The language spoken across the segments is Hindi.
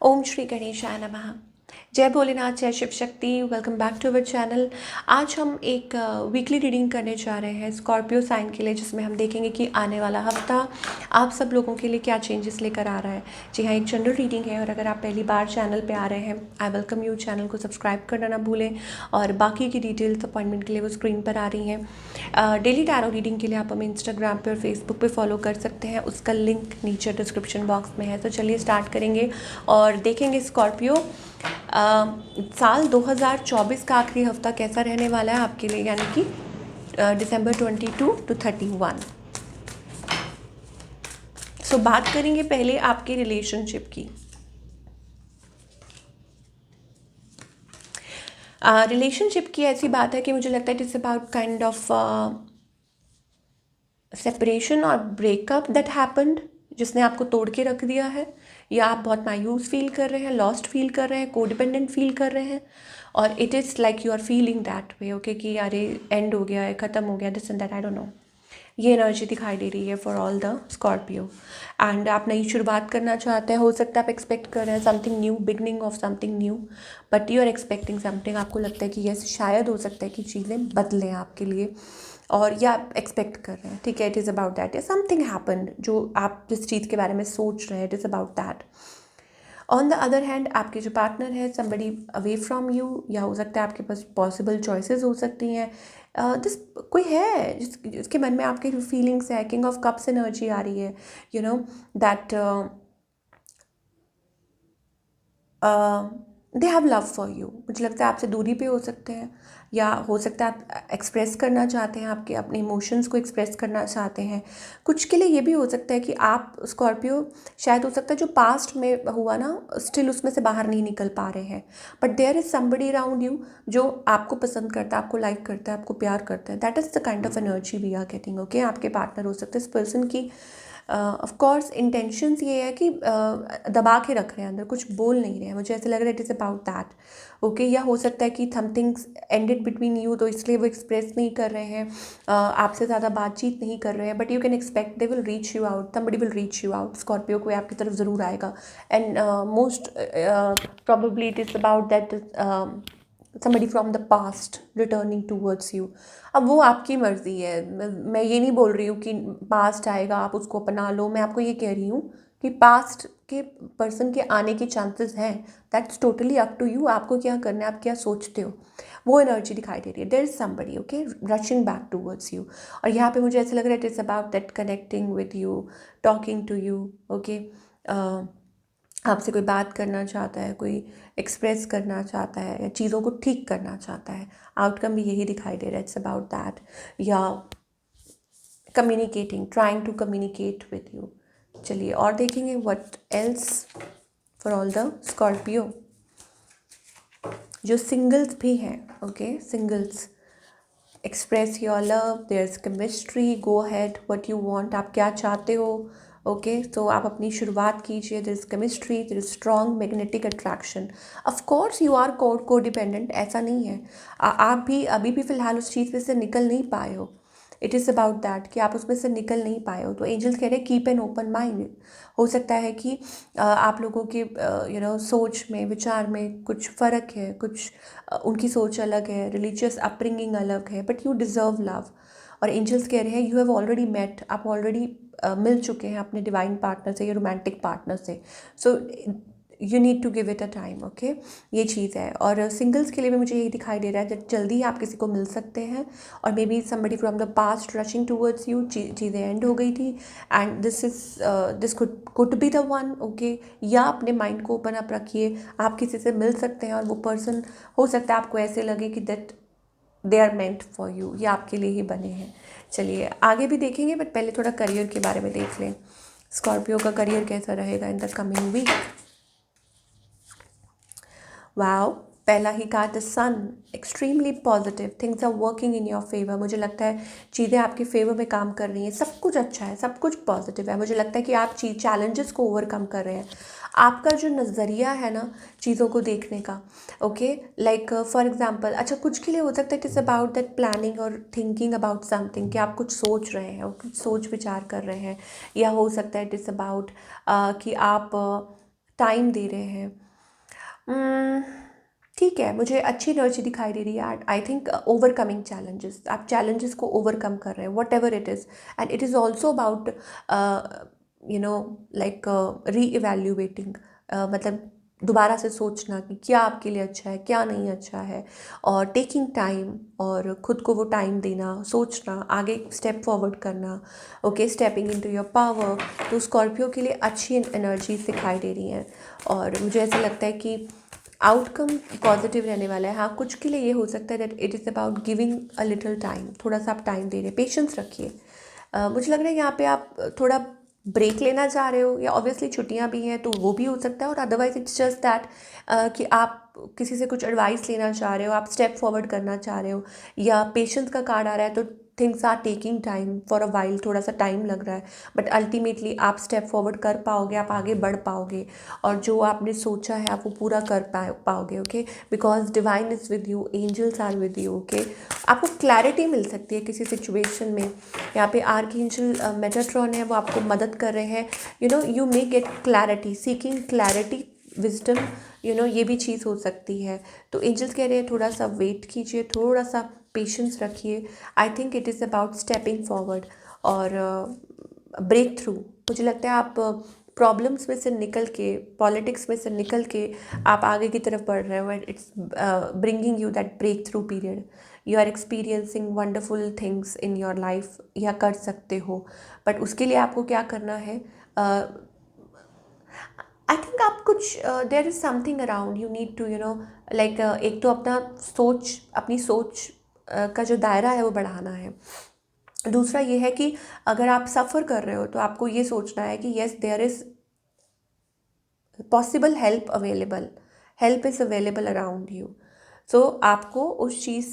ओम श्री गणेशाय नमः। जय भोलेनाथ, जय Shiv Shakti. Welcome back to our channel. आज हम एक वीकली रीडिंग करने जा रहे हैं स्कॉर्पियो साइन के लिए, जिसमें हम देखेंगे कि आने वाला हफ्ता आप सब लोगों के लिए क्या चेंजेस लेकर आ रहा है। जी हाँ, एक जनरल रीडिंग है और अगर आप पहली बार चैनल पे आ रहे हैं, आई वेलकम यू। चैनल को सब्सक्राइब करना ना भूलें और बाकी की डिटेल्स अपॉइंटमेंट के लिए वो स्क्रीन पर आ रही हैं। डेली टैरो रीडिंग के लिए आप हमें इंस्टाग्राम पे और फेसबुक पे फॉलो कर सकते हैं, उसका लिंक नीचे डिस्क्रिप्शन बॉक्स में है। तो चलिए स्टार्ट करेंगे और देखेंगे स्कॉर्पियो साल 2024 का आखिरी हफ्ता कैसा रहने वाला है आपके लिए, यानी कि दिसंबर 22 to 31। सो बात करेंगे पहले आपके रिलेशनशिप की। रिलेशनशिप की ऐसी बात है कि मुझे लगता है it is about kind of separation और ब्रेकअप दैट हैपेंड, जिसने आपको तोड़ के रख दिया है, या आप बहुत मायूस फील कर रहे हैं, लॉस्ट फील कर रहे हैं, कोडिपेंडेंट फील कर रहे हैं, और it is like you are feeling that way, okay, कि अरे एंड हो गया है, ख़त्म हो गया, this and that, I don't know. ये एनर्जी दिखाई दे रही है for all the Scorpio. And आप नई शुरुआत करना चाहते हैं, हो सकता है आप एक्सपेक्ट कर रहे हैं something new, beginning of something new, but you are expecting something. आपको लगता है कि यस, शायद हो सकता है कि चीज़ें बदलें आपके लिए, और या आप एक्सपेक्ट कर रहे हैं, ठीक है। इट इज़ अबाउट दैट, या समथिंग हैपन जो आप जिस चीज़ के बारे में सोच रहे हैं, it is about that. On the other hand, आपके जो पार्टनर है, समबडी अवे फ्रॉम यू, या हो सकता है आपके पास पॉसिबल चॉइसेस हो सकती हैं। दिस कोई है जिसके मन में आपके फीलिंग्स है, किंग ऑफ कप्स एनर्जी आ रही है, you know that they have love for you. मुझे लगता है आपसे दूरी पे हो सकते हैं, या हो सकता है आप एक्सप्रेस करना चाहते हैं, आपके अपने इमोशंस को एक्सप्रेस करना चाहते हैं। कुछ के लिए ये भी हो सकता है कि आप स्कॉर्पियो, शायद हो सकता है जो पास्ट में हुआ ना, स्टिल उसमें से बाहर नहीं निकल पा रहे हैं, but there is somebody around you जो आपको पसंद करता है, आपको लाइक करता है, आपको प्यार करता है। That is the kind of energy we are getting, okay. आपके पार्टनर हो सकते हैं, इस पर्सन की ऑफ कोर्स इंटेंशंस ये है कि दबा के रख रहे हैं अंदर, कुछ बोल नहीं रहे हैं। मुझे ऐसे लग रहा है it is about that, okay. या हो सकता है कि समथिंग्स एंडेड बिटवीन यू, तो इसलिए वो एक्सप्रेस नहीं कर रहे हैं, आपसे ज़्यादा बातचीत नहीं कर रहे हैं, but you can expect they will reach you out, somebody will reach you out. Scorpio कोई आपकी तरफ ज़रूर आएगा, and most probably it is about that somebody from the past returning towards you। अब वो आपकी मर्ज़ी है, मैं ये नहीं बोल रही हूँ कि पास्ट आएगा आप उसको अपना लो, मैं आपको ये कह रही हूँ कि पास्ट के पर्सन के आने की चांसेस हैं। That's totally up to you, आपको क्या करना है, आप क्या सोचते हो, वो एनर्जी दिखाई दे रही है। There is somebody, okay, rushing back towards you. और यहाँ पे मुझे ऐसा लग रहा है it is about that connecting with you, talking to you, okay. आपसे कोई बात करना चाहता है, कोई एक्सप्रेस करना चाहता है, या चीज़ों को ठीक करना चाहता है। आउटकम भी यही दिखाई दे रहा है, इट्स अबाउट दैट। या communicating, trying to communicate with you. चलिए और देखेंगे what else for all the Scorpio. जो सिंगल्स भी हैं, okay, singles, express your love, there is chemistry, go ahead what you want, आप क्या चाहते हो, ओके। तो आप अपनी शुरुआत कीजिए। There is chemistry, there is strong magnetic attraction. Of course you are codependent, ऐसा नहीं है। आप भी अभी भी फ़िलहाल उस चीज़ में से निकल नहीं पाए हो। इट इज़ अबाउट दैट कि आप उसमें से निकल नहीं पाए हो। तो एंजल्स कह रहे हैं कीप एन ओपन माइंड। हो सकता है कि आप लोगों के सोच में, विचार में कुछ फ़र्क है, कुछ उनकी सोच अलग है, रिलीजियस अपब्रिंगिंग अलग है, बट यू डिज़र्व लव। और एंजल्स कह रहे हैं यू हैव ऑलरेडी मेट, आप ऑलरेडी मिल चुके हैं अपने डिवाइन पार्टनर से या रोमांटिक पार्टनर से। So you need to give it a time, okay. ये चीज़ है। और सिंगल्स के लिए भी मुझे यही दिखाई दे रहा है कि जल्दी ही आप किसी को मिल सकते हैं, और may be somebody from the past rushing towards you. चीज़ें एंड हो गई थी, and this could be the one, okay. या अपने माइंड को ओपन अप रखिए, आप किसी से मिल सकते हैं, और वो पर्सन हो सकता है आपको ऐसे लगे कि that they are meant for you, ये आपके लिए ही बने हैं। चलिए आगे भी देखेंगे, बट पहले थोड़ा करियर के बारे में देख लें। स्कॉर्पियो का करियर कैसा रहेगा in the coming week. Wow, पहला ही card the sun, extremely positive, things are working in your favour. मुझे लगता है चीज़ें आपके फेवर में काम कर रही हैं, सब कुछ अच्छा है, सब कुछ पॉजिटिव है। मुझे लगता है कि आप चैलेंजेस को ओवरकम कर रहे हैं। आपका जो नज़रिया है ना चीज़ों को देखने का, ओके, लाइक फॉर एग्जांपल, अच्छा कुछ के लिए हो सकता है it is about that planning और थिंकिंग अबाउट समथिंग, कि आप कुछ सोच रहे हैं और कुछ सोच विचार कर रहे हैं। या हो सकता है इट इज़ अबाउट कि आप टाइम दे रहे हैं। ठीक है, मुझे अच्छी एनर्जी दिखाई दे रही है। आई थिंक ओवरकमिंग चैलेंजेस, आप चैलेंजेस को ओवरकम कर रहे हैं, what ever it is. And it is also about you know like री इवेल्यूएटिंग, मतलब दोबारा से सोचना कि क्या आपके लिए अच्छा है, क्या नहीं अच्छा है, और टेकिंग टाइम, और ख़ुद को वो टाइम देना, सोचना, आगे स्टेप फॉरवर्ड करना, okay, stepping into your power. तो स्कॉर्पियो के लिए अच्छी एनर्जी दिखाई दे रही हैं, और मुझे ऐसा लगता है कि आउटकम पॉजिटिव रहने वाला है। हाँ, कुछ के लिए ये हो सकता है that it is about giving a little time, थोड़ा सा आप टाइम दे रहे हैं, पेशेंस रखिए। मुझे लग रहा है यहाँ पे आप थोड़ा ब्रेक लेना चाह रहे हो, या ऑब्वियसली छुट्टियाँ भी हैं तो वो भी हो सकता है, और अदरवाइज इट्स जस्ट दैट कि आप किसी से कुछ एडवाइस लेना चाह रहे हो, आप स्टेप फॉरवर्ड करना चाह रहे हो, या पेशेंस का कार्ड आ रहा है, तो things are taking time for a while, थोड़ा सा टाइम लग रहा है, बट अल्टीमेटली आप स्टेप फॉरवर्ड कर पाओगे, आप आगे बढ़ पाओगे, और जो आपने सोचा है आप वो पूरा कर पाओगे, okay, because divine is with you, angels are with you, okay. आपको क्लैरिटी मिल सकती है किसी सिचुएशन में। यहाँ पे आर्कएंजल मेटाट्रॉन है, वो आपको मदद कर रहे हैं, you may get clarity, seeking clarity, wisdom, ये भी चीज़ हो सकती है। तो एंजल्स कह रहे हैं थोड़ा सा वेट कीजिए, थोड़ा सा पेशेंस रखिए। I think it is about stepping forward और ब्रेक थ्रू। मुझे लगता है आप प्रॉब्लम्स में से निकल के, पॉलिटिक्स में से निकल के आप आगे की तरफ बढ़ रहे हो, and it's bringing you that breakthrough period. You are experiencing wonderful things in your life, या कर सकते हो, बट उसके लिए आपको क्या करना है? आई थिंक आप कुछ there is something around you need to like, एक तो अपनी सोच का जो दायरा है वो बढ़ाना है। दूसरा ये है कि अगर आप सफ़र कर रहे हो तो आपको ये सोचना है कि yes, there is possible help is available around you. So आपको उस चीज़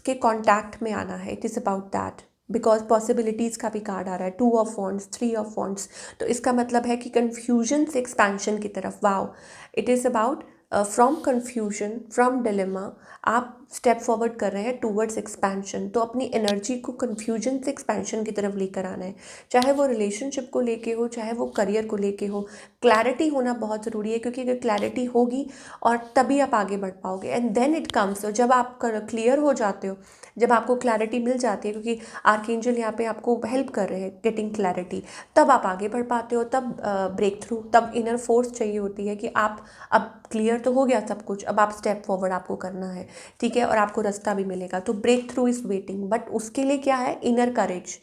के कांटेक्ट में आना है। It is about that, because possibilities का भी कार्ड आ रहा है, 2 ऑफ वॉन्ड्स, 3 ऑफ वॉन्ड्स। तो इसका मतलब है कि कन्फ्यूजन से एक्सपेंशन की तरफ। Wow, it is about from confusion, from dilemma, आप स्टेप फॉरवर्ड कर रहे हैं टूवर्ड्स एक्सपेंशन। तो अपनी एनर्जी को कन्फ्यूजन से एक्सपेंशन की तरफ लेकर आना है, चाहे वो रिलेशनशिप को लेके हो, चाहे वो करियर को लेके हो। क्लैरिटी होना बहुत ज़रूरी है, क्योंकि अगर क्लैरिटी होगी और तभी आप आगे बढ़ पाओगे, एंड देन इट कम्स। और जब आप क्लियर हो जाते हो, जब आपको क्लैरिटी मिल जाती है, क्योंकि आर्कएंजल यहाँ पे आपको हेल्प कर रहे हैं गेटिंग क्लैरिटी, तब आप आगे बढ़ पाते हो, तब ब्रेक थ्रू, तब इनर फोर्स चाहिए होती है कि आप अब क्लियर तो हो गया सब कुछ, अब आप स्टेप फॉरवर्ड आपको करना है, ठीक है, और आपको रास्ता भी मिलेगा। तो breakthrough is waiting, but उसके लिए क्या है? इनर करेज।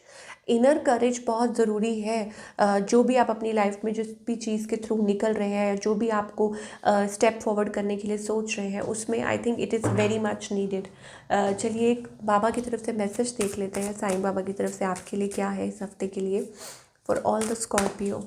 इनर करेज बहुत ज़रूरी है। जो भी आप अपनी लाइफ में जिस भी चीज़ के थ्रू निकल रहे हैं, जो भी आपको स्टेप फॉरवर्ड करने के लिए सोच रहे हैं, उसमें I think it is very much needed. चलिए एक बाबा की तरफ से मैसेज देख लेते हैं, साईं बाबा की तरफ से आपके लिए क्या है इस हफ्ते के लिए, for all the Scorpio.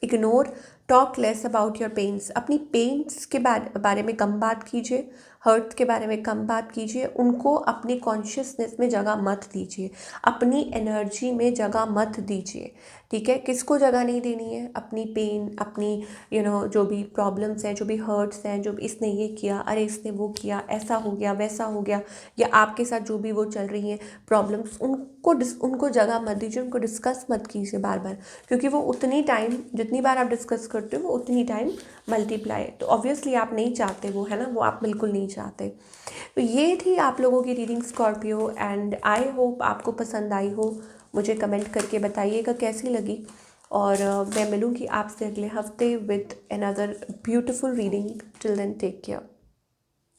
Ignore, talk less about your pains. अपनी पेन्स के बारे में कम बात कीजिए, हर्ट के बारे में कम बात कीजिए, उनको अपनी कॉन्शियसनेस में जगह मत दीजिए, अपनी एनर्जी में जगह मत दीजिए, ठीक है। किसको जगह नहीं देनी है? अपनी पेन, अपनी जो भी प्रॉब्लम्स हैं, जो भी हर्ट्स हैं, जो भी इसने ये किया, अरे इसने वो किया, ऐसा हो गया, वैसा हो गया, या आपके साथ जो भी वो चल रही हैं प्रॉब्लम्स, उनको जगह मत दीजिए, उनको डिस्कस मत कीजिए बार बार, क्योंकि वो उतनी टाइम, जितनी बार आप डिस्कस करते हो वो उतनी टाइम मल्टीप्लाई। तो ऑब्वियसली आप नहीं चाहते वो, है ना, वो आप बिल्कुल नहीं चाहते। तो ये थी आप लोगों की reading Scorpio, and I hope आपको पसंद आई हो। मुझे कमेंट करके बताइएगा कैसी लगी, और मैं मिलूँगी आपसे अगले हफ्ते with another beautiful reading. Till then take care.